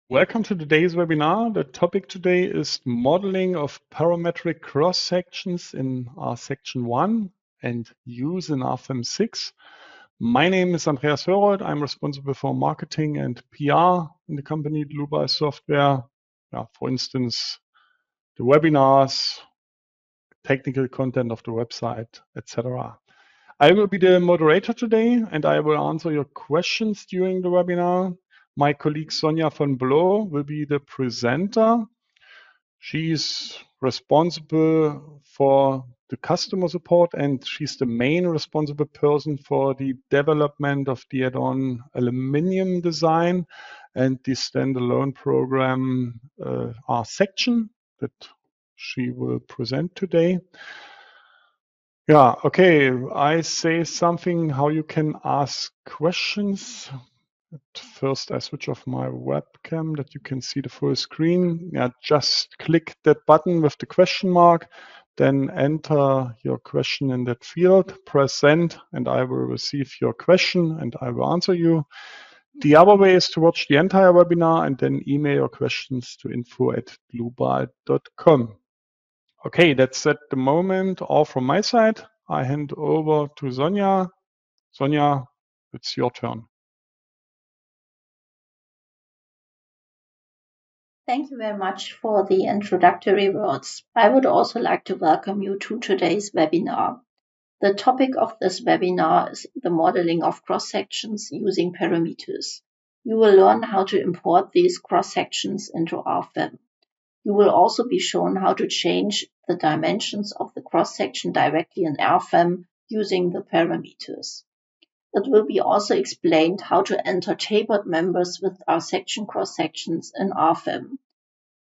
Welcome to today's webinar. The topic today is modeling of parametric cross-sections in RSECTION 1 and use in RFEM 6. My name is Andreas Herold. I'm responsible for marketing and PR in the company Dlubal Software. For instance, the webinars, technical content of the website, etc. I will be the moderator today and I will answer your questions during the webinar. My colleague Sonja von Blow will be the presenter. She's responsible for the customer support and she's the main responsible person for the development of the add-on aluminium design and the standalone program RSECTION that she will present today. Yeah, okay, I say something how you can ask questions. At first, I switch off my webcam that you can see the full screen. Yeah, just click that button with the question mark, then enter your question in that field, press send, and I will receive your question and I will answer you. The other way is to watch the entire webinar and then email your questions to info@dlubal.com. Okay, that's at the moment all from my side. I hand over to Sonja. Sonja, it's your turn. Thank you very much for the introductory words. I would also like to welcome you to today's webinar. The topic of this webinar is the modeling of cross-sections using parameters. You will learn how to import these cross-sections into RFEM. You will also be shown how to change the dimensions of the cross-section directly in RFEM using the parameters. It will be also explained how to enter tabled members with RSECTION cross-sections in RFEM.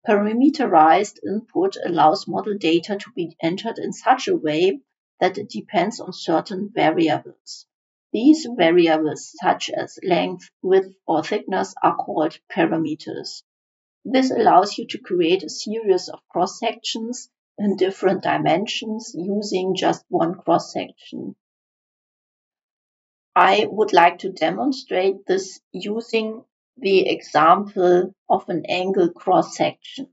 Parameterized input allows model data to be entered in such a way that it depends on certain variables. These variables, such as length, width, or thickness, are called parameters. This allows you to create a series of cross-sections in different dimensions using just one cross-section. I would like to demonstrate this using the example of an angle cross-section.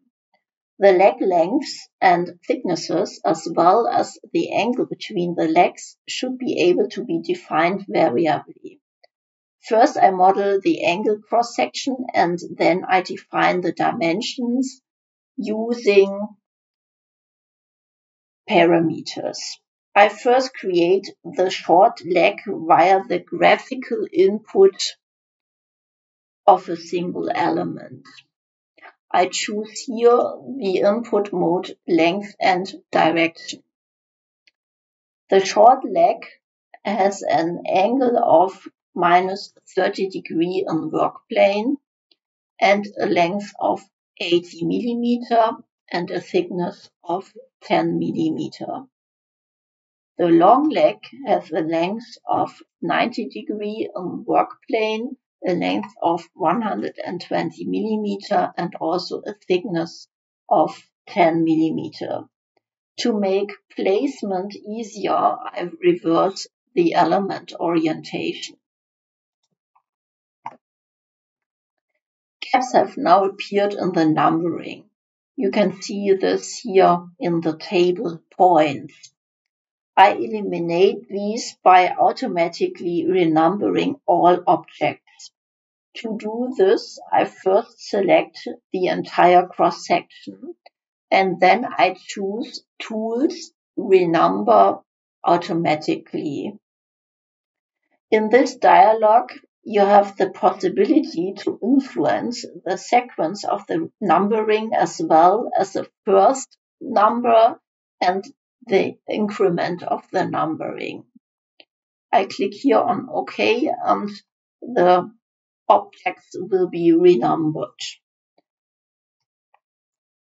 The leg lengths and thicknesses, as well as the angle between the legs, should be able to be defined variably. First, I model the angle cross-section and then I define the dimensions using parameters. I first create the short leg via the graphical input of a single element. I choose here the input mode, length and direction. The short leg has an angle of -30 degrees on work plane and a length of 80 millimeter and a thickness of 10 millimeter. The long leg has a length of 90 degrees on work plane, a length of 120 millimeter, and also a thickness of 10 millimeter. To make placement easier, I reverse the element orientation. Gaps have now appeared in the numbering. You can see this here in the table points. I eliminate these by automatically renumbering all objects. To do this, I first select the entire cross-section and then I choose Tools, Renumber Automatically. In this dialog, you have the possibility to influence the sequence of the numbering as well as the first number and the increment of the numbering. I click here on OK and the objects will be renumbered.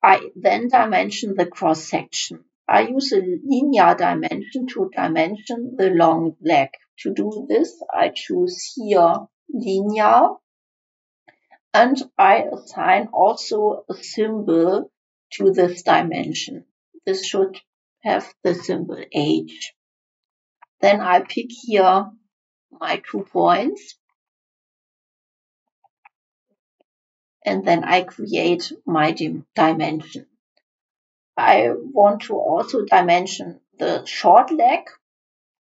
I then dimension the cross-section. I use a linear dimension to dimension the long leg. To do this, I choose here linear and I assign also a symbol to this dimension. This should have the symbol H. Then I pick here my 2 points and then I create my dimension. I want to also dimension the short leg.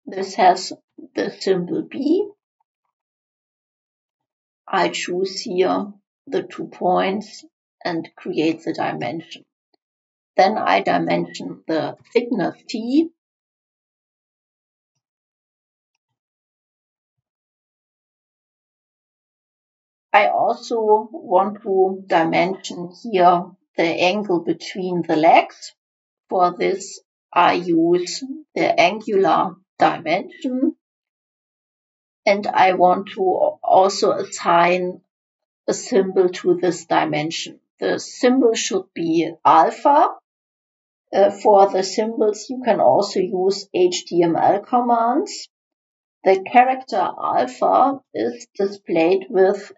This has the symbol B. I choose here the 2 points and create the dimension. Then I dimension the thickness T. I also want to dimension here the angle between the legs. For this, I use the angular dimension, and I want to also assign a symbol to this dimension. The symbol should be alpha. For the symbols, you can also use HTML commands. The character alpha is displayed with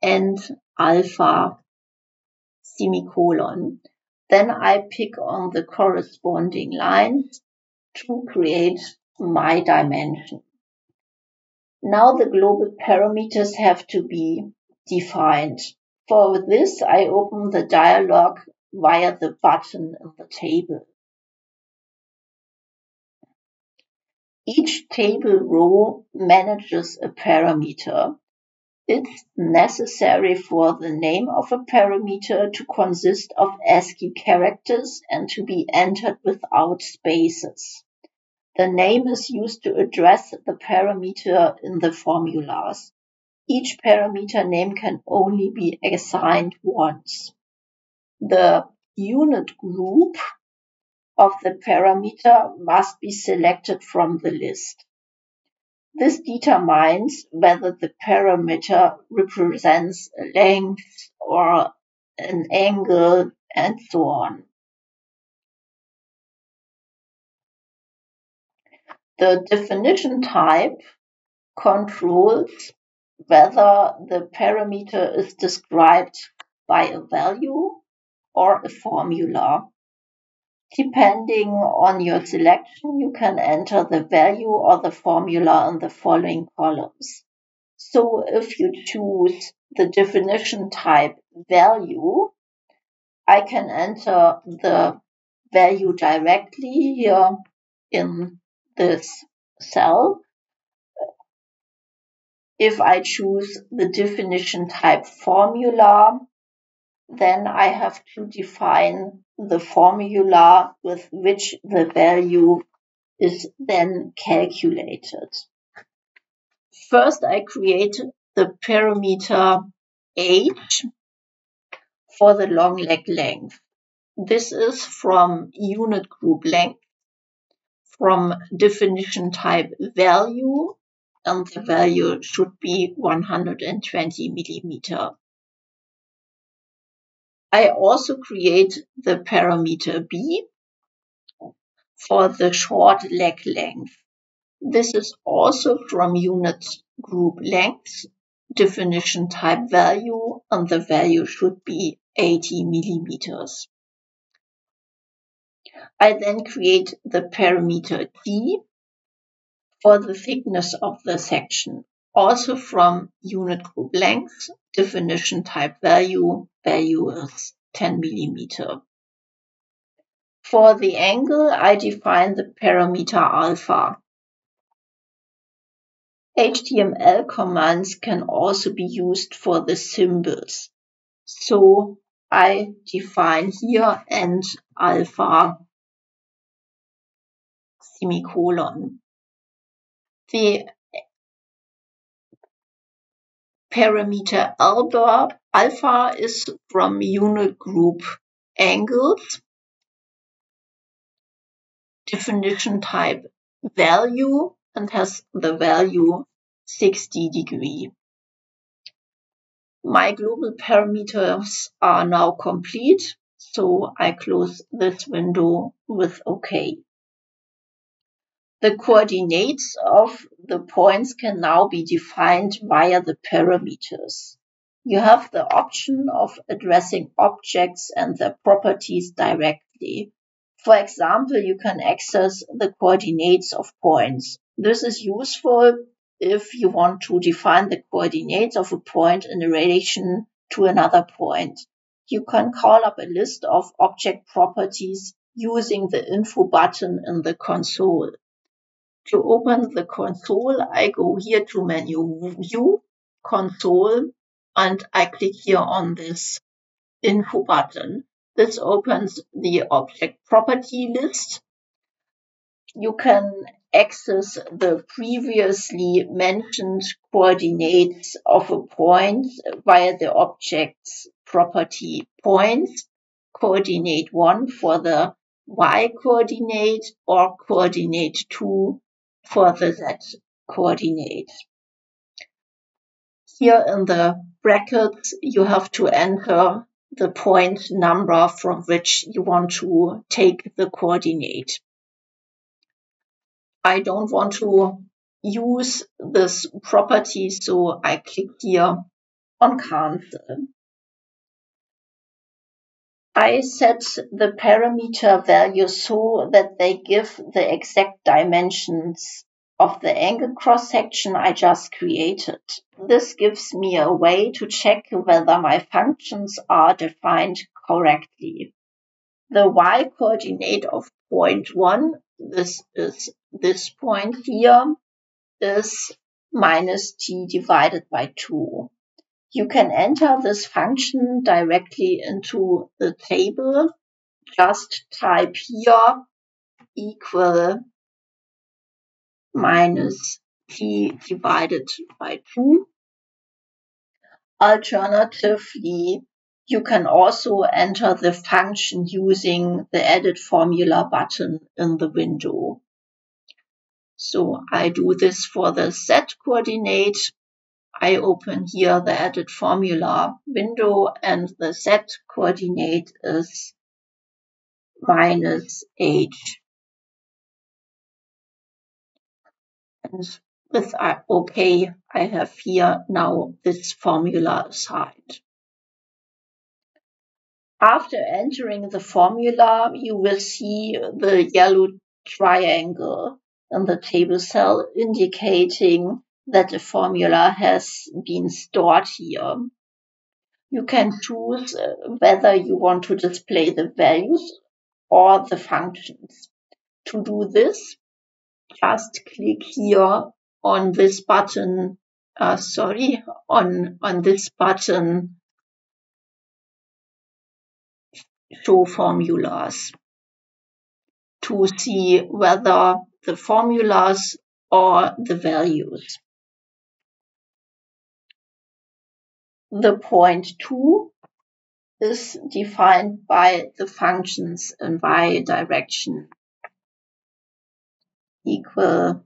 and alpha semicolon. Then I pick on the corresponding lines to create my dimension. Now the global parameters have to be defined. For this, I open the dialog via the button in the table. Each table row manages a parameter. It's necessary for the name of a parameter to consist of ASCII characters and to be entered without spaces. The name is used to address the parameter in the formulas. Each parameter name can only be assigned once. The unit group of the parameter must be selected from the list. This determines whether the parameter represents a length or an angle and so on. The definition type controls whether the parameter is described by a value or a formula. Depending on your selection, you can enter the value or the formula in the following columns. So if you choose the definition type value, I can enter the value directly here in this cell. If I choose the definition type formula, then I have to define the formula with which the value is then calculated. First, I create the parameter h for the long leg length. This is from unit group length, from definition type value, and the value should be 120 millimeter. I also create the parameter b for the short leg length. This is also from unit group length, definition type value, and the value should be 80 millimeters. I then create the parameter d for the thickness of the section, also from unit group length, definition type value is 10 millimeter. For the angle, I define the parameter alpha. HTML commands can also be used for the symbols. So I define here and alpha semicolon. The parameter alpha is from unit group angles, definition type value, and has the value 60 degrees. My global parameters are now complete, so I close this window with OK. The coordinates of the points can now be defined via the parameters. You have the option of addressing objects and their properties directly. For example, you can access the coordinates of points. This is useful if you want to define the coordinates of a point in relation to another point. You can call up a list of object properties using the info button in the console. To open the console, I go here to menu View, Console, and I click here on this info button. This opens the object property list. You can access the previously mentioned coordinates of a point via the object's property points, coordinate 1 for the y coordinate or coordinate 2 for the z coordinate. Here in the brackets, you have to enter the point number from which you want to take the coordinate. I don't want to use this property, so I click here on cancel. I set the parameter values so that they give the exact dimensions of the angle cross-section I just created. This gives me a way to check whether my functions are defined correctly. The y coordinate of point 1, this is this point here, is minus t divided by 2. You can enter this function directly into the table. Just type here equal minus t divided by 2. Alternatively, you can also enter the function using the Edit Formula button in the window. So I do this for the z coordinate. I open here the Edit Formula window and the z coordinate is minus h. And with OK, I have here now this formula assigned. After entering the formula, you will see the yellow triangle in the table cell indicating that the formula has been stored here. You can choose whether you want to display the values or the functions. To do this, just click here on this button, on this button, Show Formulas, to see whether the formulas or the values. The point 2 is defined by the functions in y direction equal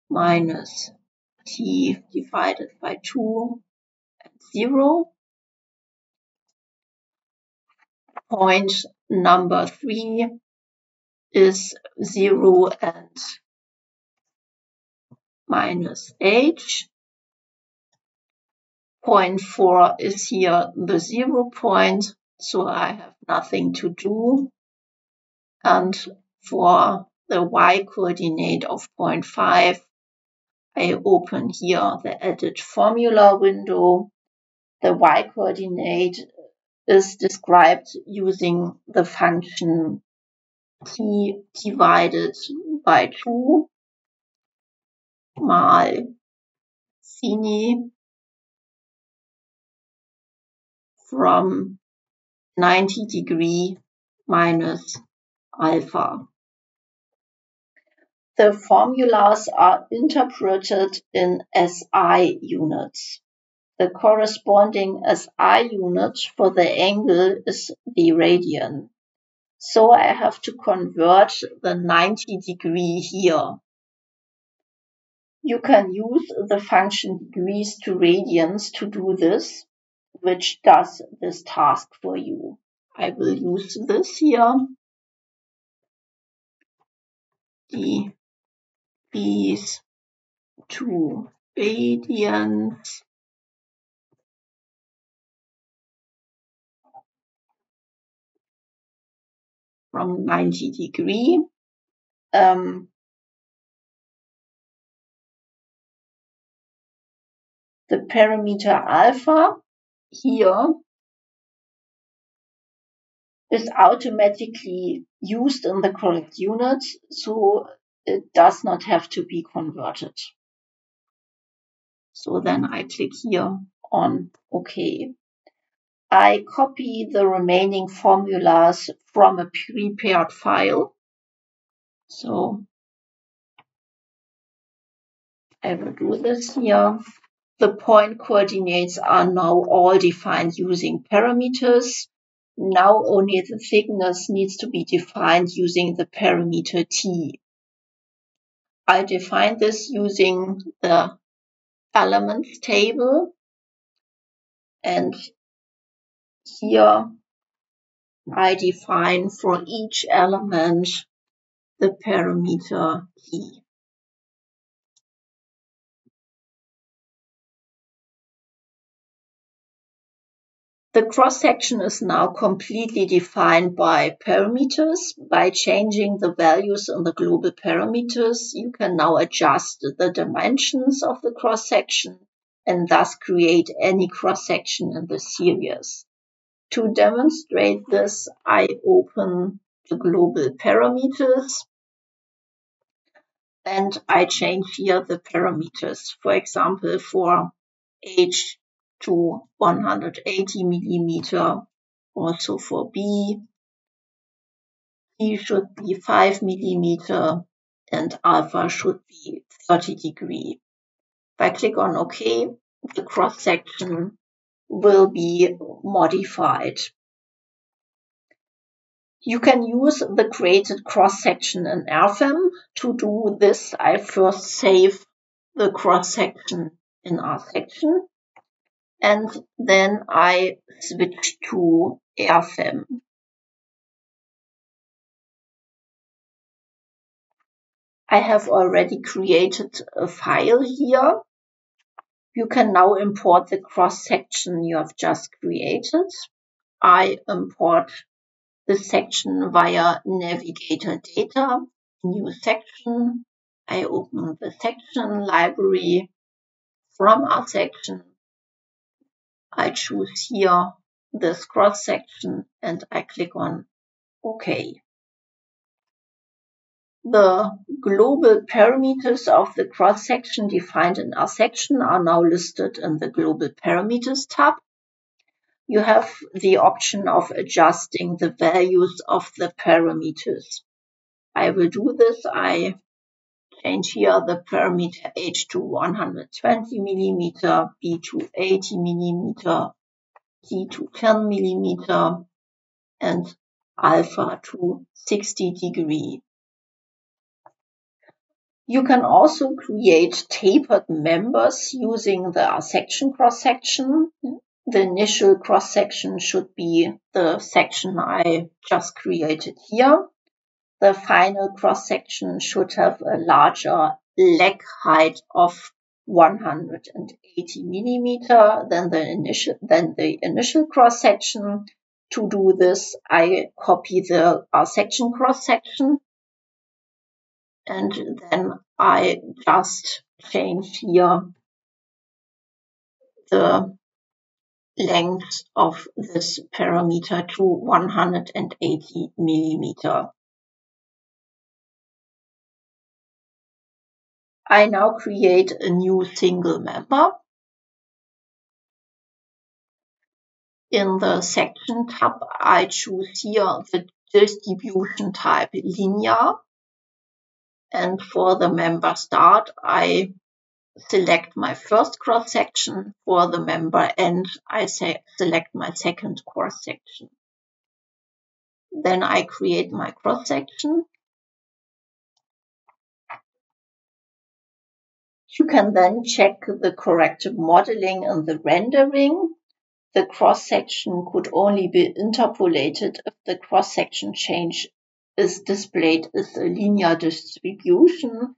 minus t divided by 2 and 0. Point number 3 is 0 and minus h. Point 4 is here the 0 point, so I have nothing to do. And for the y coordinate of point 5, I open here the Edit Formula window. The y coordinate is described using the function t divided by 2 mal sine from 90 degree minus alpha. The formulas are interpreted in SI units. The corresponding SI unit for the angle is the radian. So I have to convert the 90 degree here. You can use the function degrees to radians to do this, which does this task for you. I will use this here. Degrees to radians. From 90 degree. the parameter alpha here is automatically used in the correct unit, so it does not have to be converted. So then I click here on OK. I copy the remaining formulas from a prepared file. So I will do this here. The point coordinates are now all defined using parameters. Now only the thickness needs to be defined using the parameter t. I define this using the elements table, and here I define for each element the parameter t. The cross-section is now completely defined by parameters. By changing the values in the global parameters, you can now adjust the dimensions of the cross-section and thus create any cross-section in the series. To demonstrate this, I open the global parameters and I change here the parameters. For example, for H to 180 millimeter, also for B should be 5 millimeter and alpha should be 30 degree. If I click on OK, the cross-section will be modified. You can use the created cross-section in RFEM. To do this, I first save the cross-section in RSECTION, and then I switch to RFEM. I have already created a file here. You can now import the cross-section you have just created. I import the section via Navigator Data, New Section. I open the section library from RSECTION. I choose here this cross-section and I click on OK. The global parameters of the cross-section defined in RSECTION are now listed in the Global Parameters tab. You have the option of adjusting the values of the parameters. I will do this. I change here the parameter H to 120 millimeter, B to 80 millimeter, T to 10 millimeter, and alpha to 60 degree. You can also create tapered members using the RSECTION cross-section. The initial cross-section should be the section I just created here. The final cross-section should have a larger leg height of 180 millimeter than the initial cross-section. To do this, I copy the RSECTION cross-section, and then I just change here the length of this parameter to 180 millimeter. I now create a new single member. In the section tab, I choose here the distribution type linear. And for the member start, I select my first cross-section. For the member end, I select my second cross-section. Then I create my cross-section. You can then check the correct modeling and the rendering. The cross-section could only be interpolated if the cross-section change is displayed as a linear distribution.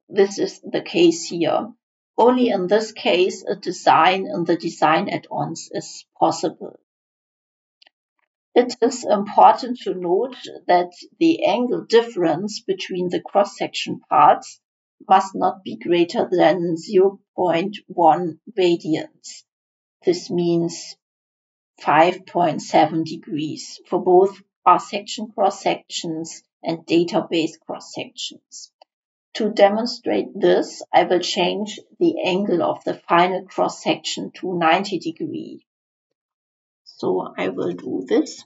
This is the case here. Only in this case, a design in the design add-ons is possible. It is important to note that the angle difference between the cross-section parts must not be greater than 0.5 0.1 radians. This means 5.7 degrees for both R-section cross-sections and database cross-sections. To demonstrate this, I will change the angle of the final cross-section to 90 degrees. So I will do this.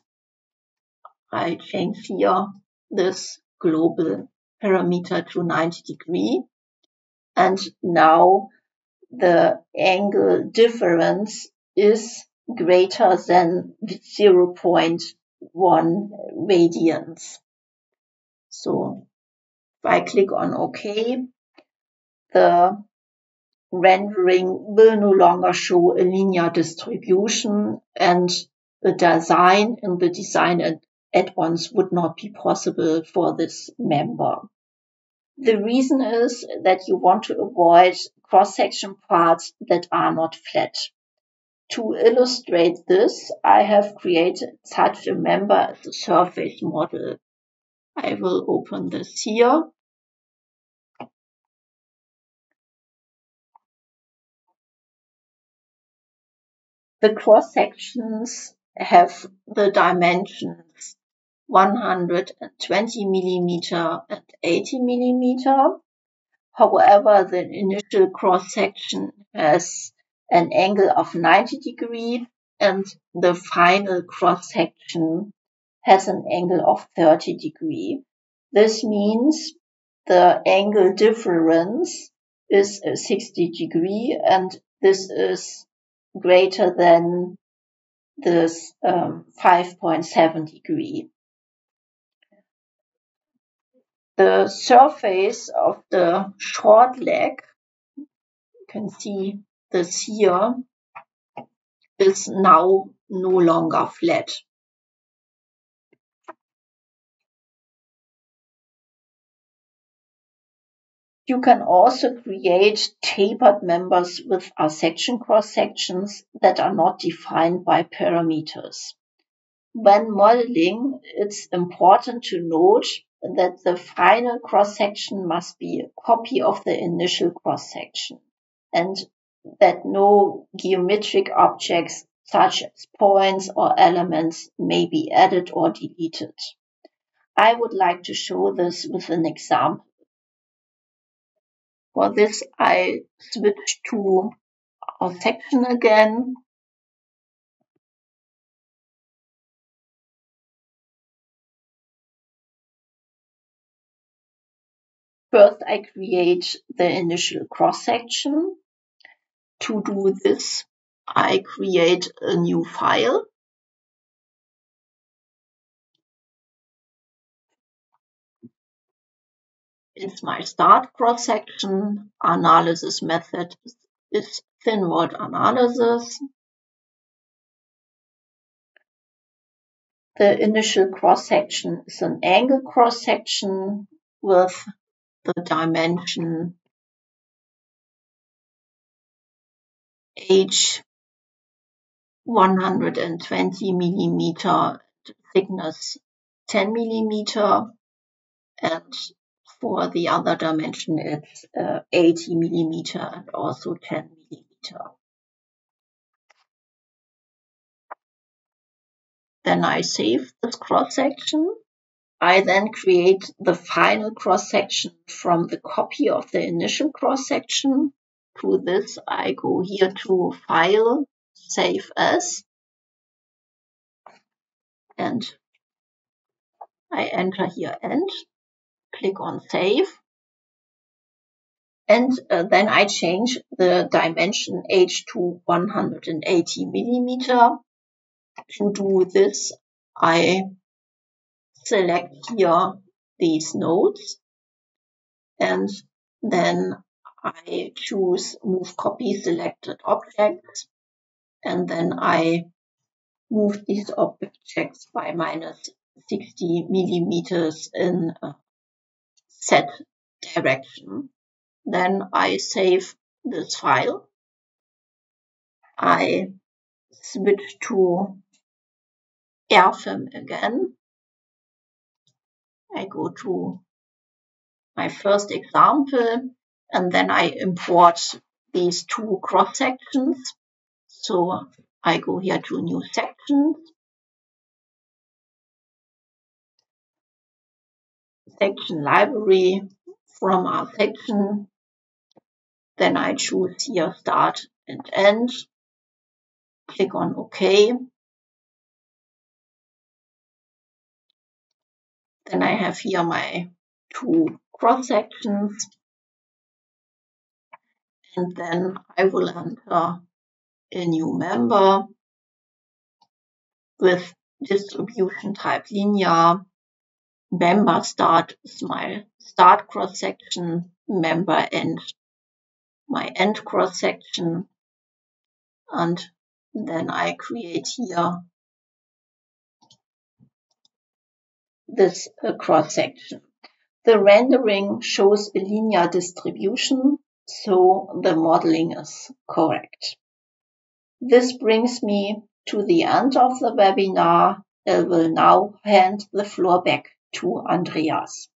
I change here this global parameter to 90 degrees. And now the angle difference is greater than 0.1 radians. So if I click on OK, the rendering will no longer show a linear distribution, and the design add-ons would not be possible for this member. The reason is that you want to avoid cross-section parts that are not flat. To illustrate this, I have created such a member as a surface model. I will open this here. The cross-sections have the dimensions 120 millimeter and 80 millimeter. However, the initial cross-section has an angle of 90 degrees and the final cross-section has an angle of 30 degrees. This means the angle difference is 60 degrees, and this is greater than this 5.7 degrees. The surface of the short leg, you can see this here, is now no longer flat. You can also create tapered members with R-section cross-sections that are not defined by parameters. When modeling, it's important to note that the final cross-section must be a copy of the initial cross-section, and that no geometric objects such as points or elements may be added or deleted. I would like to show this with an example. For this, I switch to our section again. First, I create the initial cross-section. To do this, I create a new file. It's my start cross-section. Analysis method is thin word analysis. The initial cross-section is an angle cross-section with the dimension h 120 millimeter, thickness 10 millimeter, and for the other dimension it's 80 millimeter and also 10 millimeter. Then I save this cross-section. I then create the final cross-section from the copy of the initial cross-section. To this, I go here to File, Save As, and I enter here End, click on Save, and then I change the dimension H to 180 millimeter. To do this, I select here these nodes, and then I choose Move Copy Selected Objects, and then I move these objects by minus 60 millimeters in a set direction. Then I save this file. I switch to RFEM again. I go to my first example, and then I import these two cross sections. So I go here to new section, section library from our section. Then I choose here start and end. Click on OK. Then I have here my two cross sections. And then I will enter a new member with distribution type linear. Member start is my start cross section, member end my end cross section, and then I create here this cross section. The rendering shows a linear distribution, so the modeling is correct. This brings me to the end of the webinar. I will now hand the floor back to Andreas.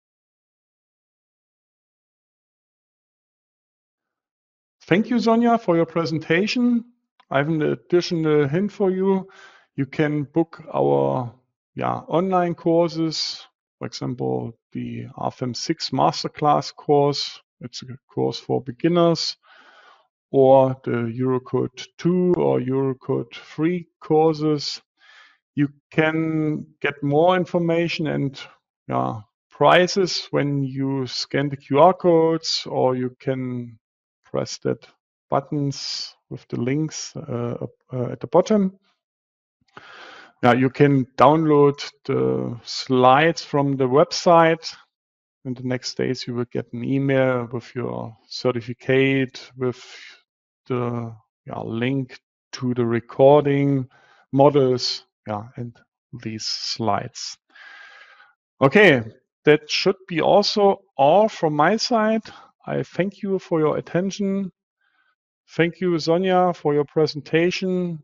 Thank you, Sonja, for your presentation. I have an additional hint for you. You can book our online courses, for example, the RFEM 6 Masterclass course. It's a course for beginners, or the Eurocode 2 or Eurocode 3 courses. You can get more information and prices when you scan the QR codes, or you can press that buttons with the links at the bottom. Now you can download the slides from the website. In the next days, you will get an email with your certificate, with the link to the recording models, and these slides. Okay, that should be also all from my side. I thank you for your attention. Thank you, Sonja, for your presentation.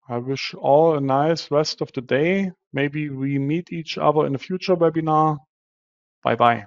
I wish all a nice rest of the day. Maybe we meet each other in a future webinar. Bye-bye.